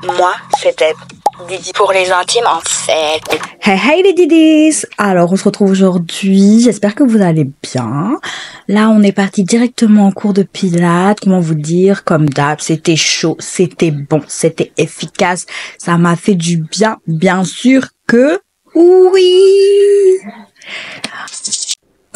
Moi, c'était Didi pour les intimes en fait. Hey hey les Didis! Alors on se retrouve aujourd'hui, j'espère que vous allez bien. Là on est parti directement en cours de pilates, comment vous dire, comme d'hab, c'était chaud, c'était bon, c'était efficace, ça m'a fait du bien sûr que oui!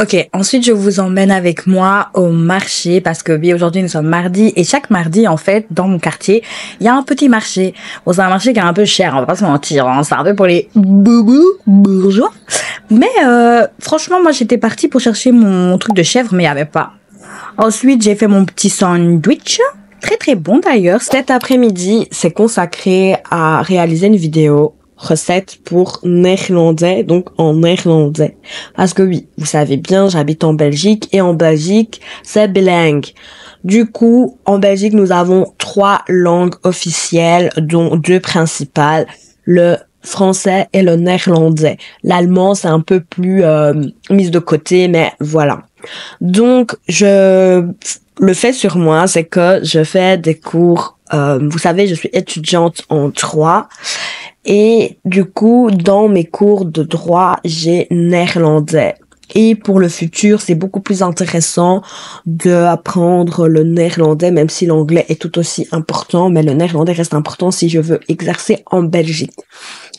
Ok, ensuite je vous emmène avec moi au marché parce que oui, aujourd'hui nous sommes mardi et chaque mardi en fait dans mon quartier il y a un petit marché. Bon, c'est un marché qui est un peu cher, on va pas se mentir, hein, c'est un peu pour les boubous bourgeois. Mais franchement moi j'étais partie pour chercher mon truc de chèvre mais il y avait pas. Ensuite j'ai fait mon petit sandwich. Très très bon d'ailleurs. Cet après-midi c'est consacré à réaliser une vidéo recette pour néerlandais, donc en néerlandais. Parce que oui, vous savez bien, j'habite en Belgique et en Belgique, c'est bilingue. Du coup, en Belgique, nous avons 3 langues officielles, dont 2 principales, le français et le néerlandais. L'allemand, c'est un peu plus mis de côté, mais voilà. Donc, le fait sur moi, c'est que je fais des cours, vous savez, je suis étudiante en droit. Et du coup, dans mes cours de droit, j'ai néerlandais. Et pour le futur, c'est beaucoup plus intéressant d'apprendre le néerlandais, même si l'anglais est tout aussi important, mais le néerlandais reste important si je veux exercer en Belgique.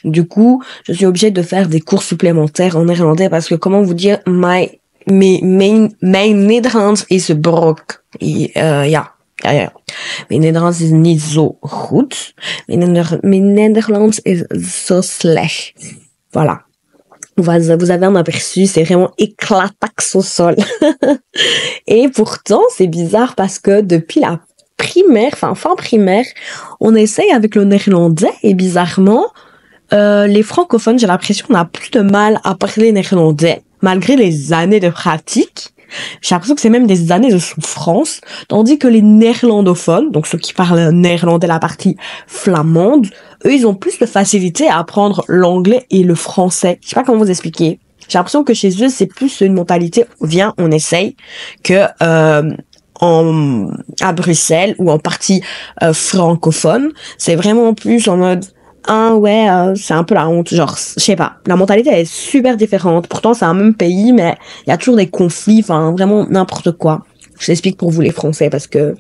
Du coup, je suis obligée de faire des cours supplémentaires en néerlandais parce que, comment vous dire, mijn Nederlands is brok. Ja. Mijn Nederlands is niet zo goed. Mijn Nederlands is zo slecht. Voilà. Vous avez un aperçu, c'est vraiment éclataxe au sol. Et pourtant, c'est bizarre parce que depuis la primaire, fin primaire, on essaye avec le néerlandais et bizarrement, les francophones, j'ai l'impression qu'on a plus de mal à parler néerlandais, malgré les années de pratique. J'ai l'impression que c'est même des années de souffrance, tandis que les néerlandophones, donc ceux qui parlent néerlandais, la partie flamande, eux, ils ont plus de facilité à apprendre l'anglais et le français. Je sais pas comment vous expliquer. J'ai l'impression que chez eux, c'est plus une mentalité, viens, on essaye, que à Bruxelles ou en partie francophone, c'est vraiment plus en mode ah ouais, c'est un peu la honte, genre, je sais pas, la mentalité elle est super différente, pourtant c'est un même pays, mais il y a toujours des conflits, enfin, vraiment n'importe quoi. Je t'explique pour vous les Français, parce que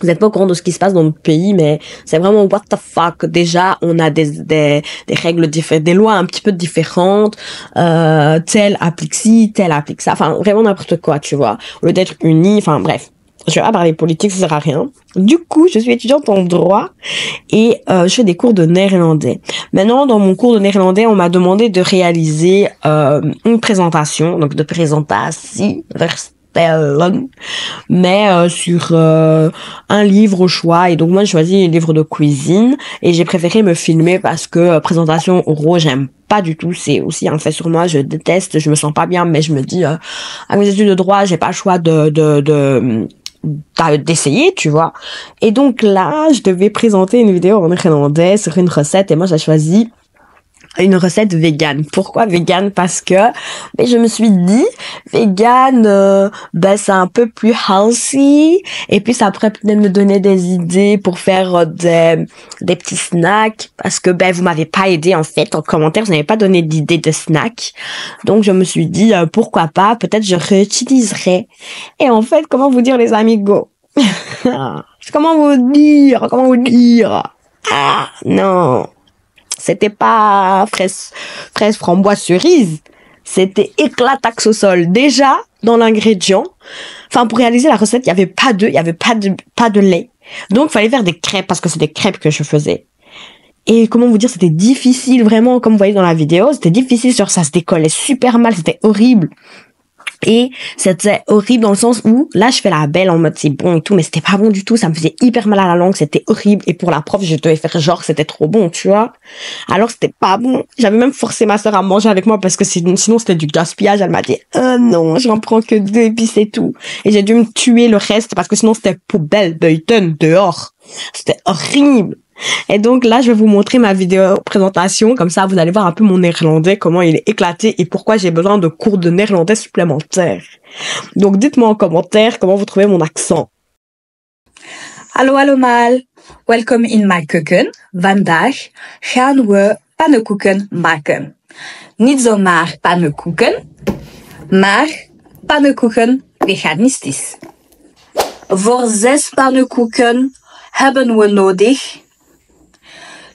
vous n'êtes pas au courant de ce qui se passe dans notre pays, mais c'est vraiment what the fuck. Déjà, on a des règles différentes, des lois un petit peu différentes, telle applique ci, telle applique ça, enfin, vraiment n'importe quoi, tu vois, au lieu d'être unis, enfin, bref. Je vais pas parler politique, ça sert à rien. Du coup, je suis étudiante en droit et je fais des cours de néerlandais. Maintenant, dans mon cours de néerlandais, on m'a demandé de réaliser une présentation, donc de présentation verstellen, mais sur un livre au choix. Et donc moi, j'ai choisi un livre de cuisine et j'ai préféré me filmer parce que présentation oraux, j'aime pas du tout, c'est aussi un fait sur moi, je déteste, je me sens pas bien, mais je me dis à mes études de droit, j'ai pas le choix d'essayer, tu vois. Et donc là, je devais présenter une vidéo en néerlandais sur une recette et moi j'ai choisi une recette végane. Pourquoi végane? Parce que je me suis dit végane c'est un peu plus healthy et puis ça pourrait peut-être me donner des idées pour faire des petits snacks parce que vous m'avez pas aidé en fait en commentaire, vous n'avez pas donné d'idées de snacks. Donc je me suis dit pourquoi pas, peut-être je réutiliserai. Et en fait, comment vous dire les amigos? Comment vous dire? Ah non. C'était pas fraise framboise cerise. C'était éclataxe au sol. Déjà, dans l'ingrédient, enfin, pour réaliser la recette, il y avait pas de lait. Donc, il fallait faire des crêpes parce que c'est des crêpes que je faisais. Et comment vous dire, c'était difficile vraiment, comme vous voyez dans la vidéo, c'était difficile sur ça se décollait super mal, c'était horrible. Et c'était horrible dans le sens où, là, je fais la belle en mode c'est bon et tout, mais c'était pas bon du tout, ça me faisait hyper mal à la langue, c'était horrible. Et pour la prof, je devais faire genre c'était trop bon, tu vois. Alors c'était pas bon. J'avais même forcé ma sœur à manger avec moi parce que sinon c'était du gaspillage. Elle m'a dit, non, j'en prends que 2 et puis c'est tout. Et j'ai dû me tuer le reste parce que sinon c'était poubelle, buiten, dehors. C'était horrible. Et donc là, je vais vous montrer ma vidéo présentation. Comme ça, vous allez voir un peu mon néerlandais, comment il est éclaté et pourquoi j'ai besoin de cours de néerlandais supplémentaires. Donc dites-moi en commentaire comment vous trouvez mon accent. Allô, allô, Mal. Welkom in mijn keuken. Vandaag gaan we pannenkoeken maken. Niet zomaar pannenkoeken, maar pannenkoeken veganistisch. Voor 6 pannenkoeken hebben we nodig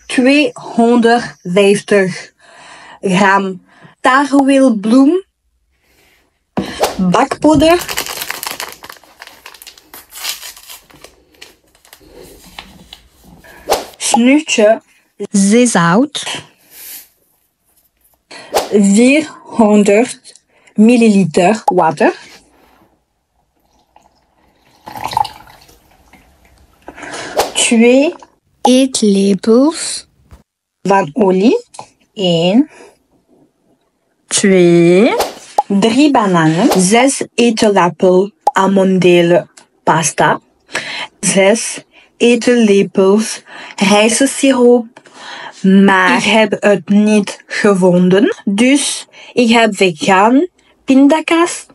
250 gram tarweelbloem, bakpoeder, snuitje, zeezout, 400 milliliter water, 2 eetlepels van olie, 1, 2, 3 bananen, 6 eetlepels amandelen pasta, 6 eetlepels rijstsiroop, maar ik heb het niet gevonden. Dus ik heb vegan pindakaas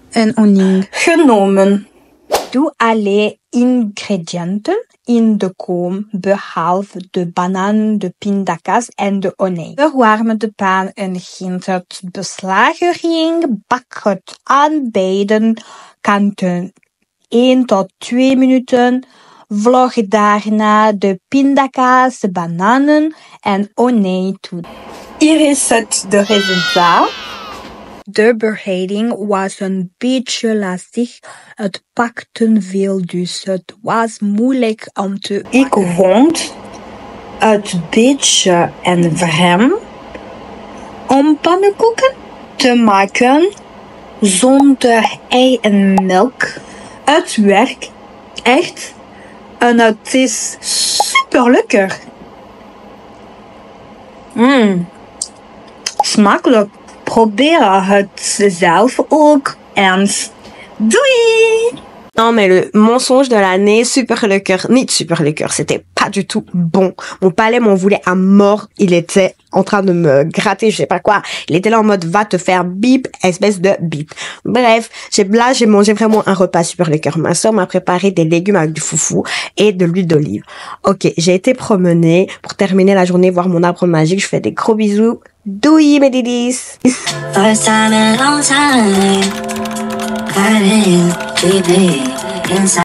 en honing genomen. Doe alle ingrediënten in de kom, behalve de bananen, de pindakaas en de honing. Verwarm de pan en giet het beslagering. Bak het aan beide kanten 1 tot 2 minuten. Voeg daarna de pindakaas, de bananen en honing toe. Hier is het de resultaat. De bereiding was een beetje lastig. Het pakte veel, dus het was moeilijk om te... Ik vond het beetje en vreemd om pannenkoeken te maken zonder ei en melk. Het werkt echt en het is super lekker. Smakelijk. Probeer het zelf ook eens. Doei! Non, mais le mensonge de l'année, super lekker. Niet super lekker, c'était pas du tout bon. Mon palais m'en voulait à mort. Il était en train de me gratter, je sais pas quoi. Il était là en mode, va te faire bip, espèce de bip. Bref, j'ai mangé vraiment un repas super lekker. Ma soeur m'a préparé des légumes avec du foufou et de l'huile d'olive. Ok, j'ai été promener pour terminer la journée, voir mon arbre magique. Je fais des gros bisous. Doei, mes didis! First time in a long time, hiding, keep me inside.